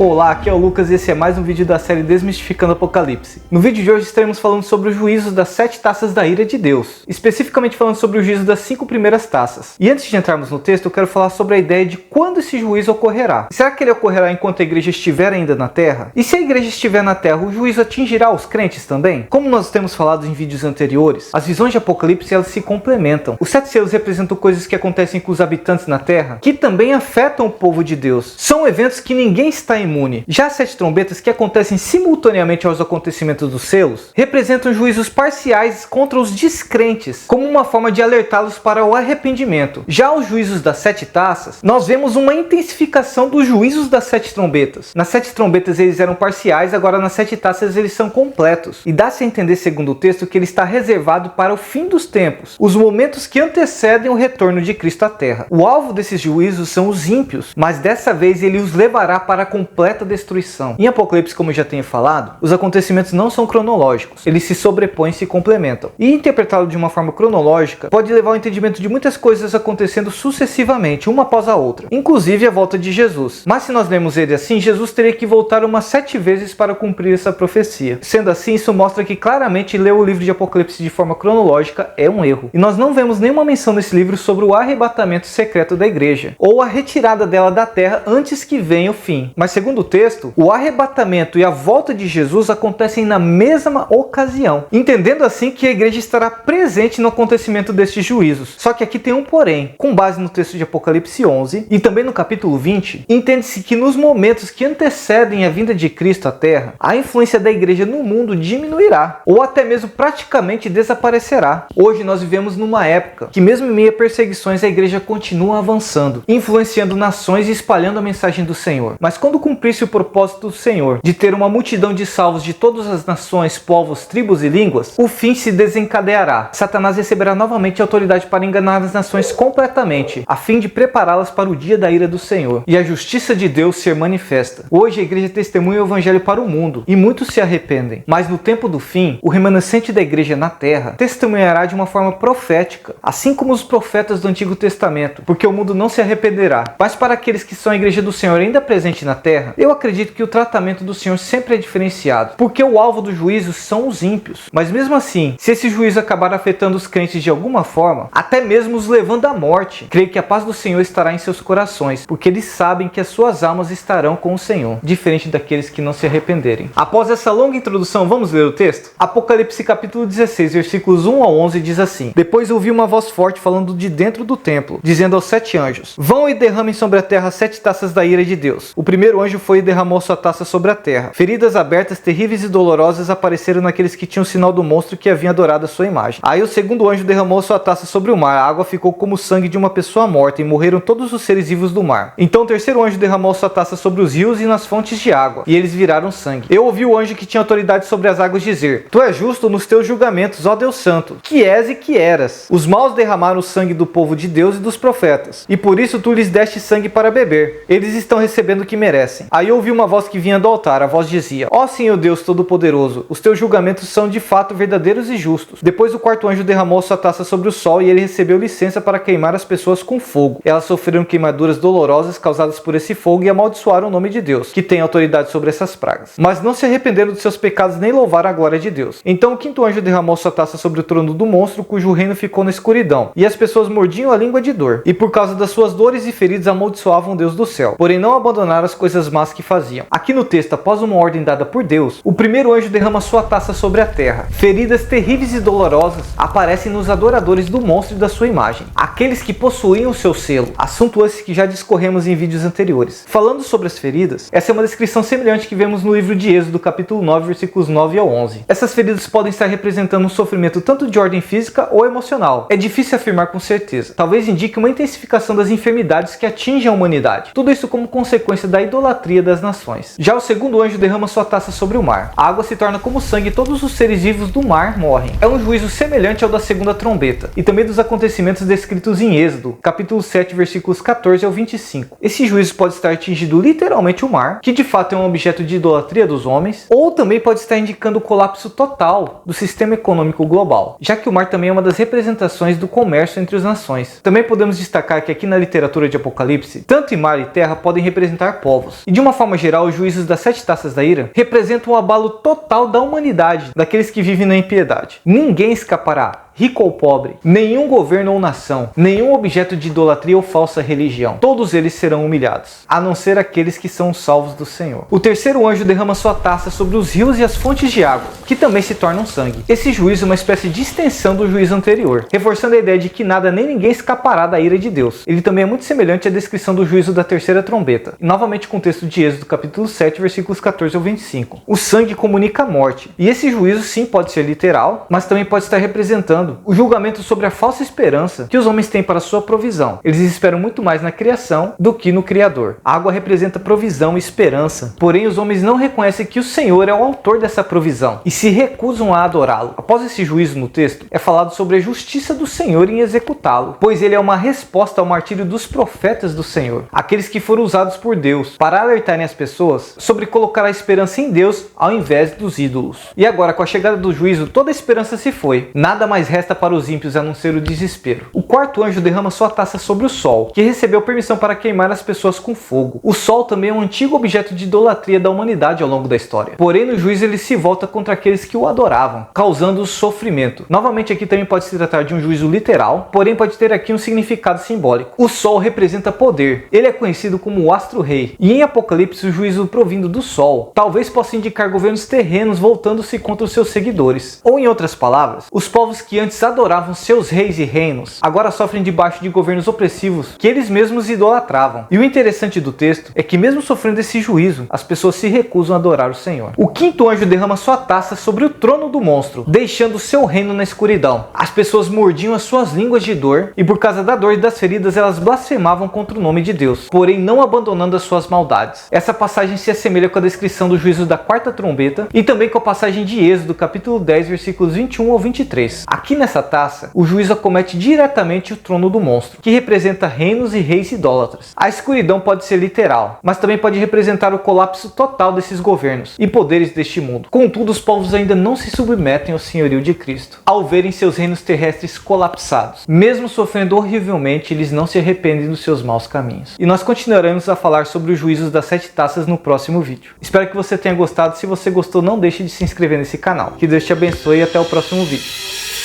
Olá, aqui é o Lucas e esse é mais um vídeo da série Desmistificando Apocalipse. No vídeo de hoje estaremos falando sobre os juízos das 7 taças da ira de Deus, especificamente falando sobre o juízo das 5 primeiras taças. E antes de entrarmos no texto, eu quero falar sobre a ideia de quando esse juízo ocorrerá. Será que ele ocorrerá enquanto a igreja estiver ainda na Terra? E se a igreja estiver na Terra, o juízo atingirá os crentes também? Como nós temos falado em vídeos anteriores, as visões de Apocalipse elas se complementam. Os 7 selos representam coisas que acontecem com os habitantes na Terra, que também afetam o povo de Deus. São eventos que ninguém está imune. Já as 7 trombetas, que acontecem simultaneamente aos acontecimentos dos selos, representam juízos parciais contra os descrentes, como uma forma de alertá-los para o arrependimento. Já os juízos das 7 taças, nós vemos uma intensificação dos juízos das 7 trombetas. Nas 7 trombetas eles eram parciais, agora nas 7 taças eles são completos. E dá-se a entender, segundo o texto, que ele está reservado para o fim dos tempos, os momentos que antecedem o retorno de Cristo à Terra. O alvo desses juízos são os ímpios, mas dessa vez ele os levará para a completa destruição. Em Apocalipse, como eu já tenho falado, os acontecimentos não são cronológicos, eles se sobrepõem e se complementam. E interpretá-lo de uma forma cronológica pode levar ao entendimento de muitas coisas acontecendo sucessivamente, uma após a outra, inclusive a volta de Jesus. Mas se nós lemos ele assim, Jesus teria que voltar umas 7 vezes para cumprir essa profecia. Sendo assim, isso mostra que claramente ler o livro de Apocalipse de forma cronológica é um erro. E nós não vemos nenhuma menção nesse livro sobre o arrebatamento secreto da igreja, ou a retirada dela da terra antes que venha o fim. Mas segundo o texto, o arrebatamento e a volta de Jesus acontecem na mesma ocasião, entendendo assim que a igreja estará presente no acontecimento destes juízos. Só que aqui tem um porém. Com base no texto de Apocalipse 11 e também no capítulo 20, entende-se que nos momentos que antecedem a vinda de Cristo à Terra, a influência da igreja no mundo diminuirá, ou até mesmo praticamente desaparecerá. Hoje nós vivemos numa época que mesmo em meio a perseguições a igreja continua avançando, influenciando nações e espalhando a mensagem do Senhor. Mas quando cumprisse o propósito do Senhor de ter uma multidão de salvos de todas as nações, povos, tribos e línguas, o fim se desencadeará. Satanás receberá novamente autoridade para enganar as nações completamente, a fim de prepará-las para o dia da ira do Senhor e a justiça de Deus ser manifesta. Hoje a igreja testemunha o evangelho para o mundo e muitos se arrependem, mas no tempo do fim, o remanescente da igreja na terra testemunhará de uma forma profética, assim como os profetas do Antigo Testamento, porque o mundo não se arrependerá. Mas para aqueles que são a igreja do Senhor ainda presente na terra, eu acredito que o tratamento do Senhor sempre é diferenciado, porque o alvo do juízo são os ímpios. Mas mesmo assim, se esse juízo acabar afetando os crentes de alguma forma, até mesmo os levando à morte, creio que a paz do Senhor estará em seus corações, porque eles sabem que as suas almas estarão com o Senhor, diferente daqueles que não se arrependerem. Após essa longa introdução, vamos ler o texto? Apocalipse capítulo 16, versículos 1 ao 11 diz assim: Depois ouvi uma voz forte falando de dentro do templo, dizendo aos 7 anjos: Vão e derramem sobre a terra 7 taças da ira de Deus. O primeiro anjo foi e derramou sua taça sobre a terra. Feridas abertas, terríveis e dolorosas apareceram naqueles que tinham o sinal do monstro que havia adorado a sua imagem. Aí o segundo anjo derramou sua taça sobre o mar. A água ficou como o sangue de uma pessoa morta e morreram todos os seres vivos do mar. Então o terceiro anjo derramou sua taça sobre os rios e nas fontes de água, e eles viraram sangue. Eu ouvi o anjo que tinha autoridade sobre as águas dizer: Tu és justo nos teus julgamentos, ó Deus Santo, que és e que eras. Os maus derramaram o sangue do povo de Deus e dos profetas, e por isso tu lhes deste sangue para beber. Eles estão recebendo o que merecem. Aí eu ouvi uma voz que vinha do altar. A voz dizia: Ó Senhor Deus Todo-Poderoso, os teus julgamentos são de fato verdadeiros e justos. Depois o quarto anjo derramou sua taça sobre o sol, e ele recebeu licença para queimar as pessoas com fogo. Elas sofreram queimaduras dolorosas causadas por esse fogo e amaldiçoaram o nome de Deus, que tem autoridade sobre essas pragas. Mas não se arrependeram dos seus pecados nem louvaram a glória de Deus. Então o quinto anjo derramou sua taça sobre o trono do monstro, cujo reino ficou na escuridão, e as pessoas mordiam a língua de dor, e por causa das suas dores e feridas amaldiçoavam Deus do céu, porém não abandonaram as coisas más que faziam. Aqui no texto, após uma ordem dada por Deus, o primeiro anjo derrama sua taça sobre a terra. Feridas terríveis e dolorosas aparecem nos adoradores do monstro e da sua imagem, aqueles que possuem o seu selo, assunto esse que já discorremos em vídeos anteriores. Falando sobre as feridas, essa é uma descrição semelhante que vemos no livro de Êxodo, capítulo 9, versículos 9 ao 11. Essas feridas podem estar representando um sofrimento tanto de ordem física ou emocional. É difícil afirmar com certeza. Talvez indique uma intensificação das enfermidades que atingem a humanidade. Tudo isso como consequência da idolatria das nações. Já o segundo anjo derrama sua taça sobre o mar. A água se torna como sangue e todos os seres vivos do mar morrem. É um juízo semelhante ao da segunda trombeta e também dos acontecimentos descritos em Êxodo, capítulo 7, versículos 14 ao 25. Esse juízo pode estar atingindo literalmente o mar, que de fato é um objeto de idolatria dos homens, ou também pode estar indicando o colapso total do sistema econômico global, já que o mar também é uma das representações do comércio entre as nações. Também podemos destacar que aqui na literatura de Apocalipse, tanto mar e terra podem representar povos, E de uma forma geral, os juízos das 7 taças da ira representam o abalo total da humanidade, daqueles que vivem na impiedade. Ninguém escapará, rico ou pobre, nenhum governo ou nação, nenhum objeto de idolatria ou falsa religião. Todos eles serão humilhados, a não ser aqueles que são salvos do Senhor. O terceiro anjo derrama sua taça sobre os rios e as fontes de água, que também se tornam sangue. Esse juízo é uma espécie de extensão do juízo anterior, reforçando a ideia de que nada nem ninguém escapará da ira de Deus. Ele também é muito semelhante à descrição do juízo da terceira trombeta, novamente com o texto de Êxodo capítulo 7, versículos 14 ao 25. O sangue comunica a morte, e esse juízo sim pode ser literal, mas também pode estar representando o julgamento sobre a falsa esperança que os homens têm para sua provisão. Eles esperam muito mais na criação do que no Criador. A água representa provisão e esperança, porém os homens não reconhecem que o Senhor é o autor dessa provisão e se recusam a adorá-lo. Após esse juízo no texto, é falado sobre a justiça do Senhor em executá-lo, pois ele é uma resposta ao martírio dos profetas do Senhor, aqueles que foram usados por Deus para alertarem as pessoas sobre colocar a esperança em Deus ao invés dos ídolos. E agora, com a chegada do juízo, toda a esperança se foi. Nada mais resta para os ímpios a não ser o desespero. O quarto anjo derrama sua taça sobre o sol, que recebeu permissão para queimar as pessoas com fogo. O sol também é um antigo objeto de idolatria da humanidade ao longo da história. Porém, no juízo ele se volta contra aqueles que o adoravam, causando sofrimento. Novamente, aqui também pode se tratar de um juízo literal, porém pode ter aqui um significado simbólico. O sol representa poder. Ele é conhecido como o astro-rei. E em Apocalipse, o juízo provindo do sol talvez possa indicar governos terrenos voltando-se contra os seus seguidores. Ou em outras palavras, os povos que antes adoravam seus reis e reinos agora sofrem debaixo de governos opressivos que eles mesmos idolatravam. E o interessante do texto é que mesmo sofrendo esse juízo, as pessoas se recusam a adorar o Senhor. O quinto anjo derrama sua taça sobre o trono do monstro, deixando seu reino na escuridão. As pessoas mordiam as suas línguas de dor e por causa da dor e das feridas elas blasfemavam contra o nome de Deus, porém não abandonando as suas maldades. Essa passagem se assemelha com a descrição do juízo da quarta trombeta e também com a passagem de Êxodo capítulo 10 versículos 21 ao 23. Aqui nessa taça, o juízo acomete diretamente o trono do monstro, que representa reinos e reis idólatras. A escuridão pode ser literal, mas também pode representar o colapso total desses governos e poderes deste mundo. Contudo, os povos ainda não se submetem ao senhorio de Cristo, ao verem seus reinos terrestres colapsados. Mesmo sofrendo horrivelmente, eles não se arrependem dos seus maus caminhos. E nós continuaremos a falar sobre os juízos das 7 taças no próximo vídeo. Espero que você tenha gostado. Se você gostou, não deixe de se inscrever nesse canal. Que Deus te abençoe e até o próximo vídeo.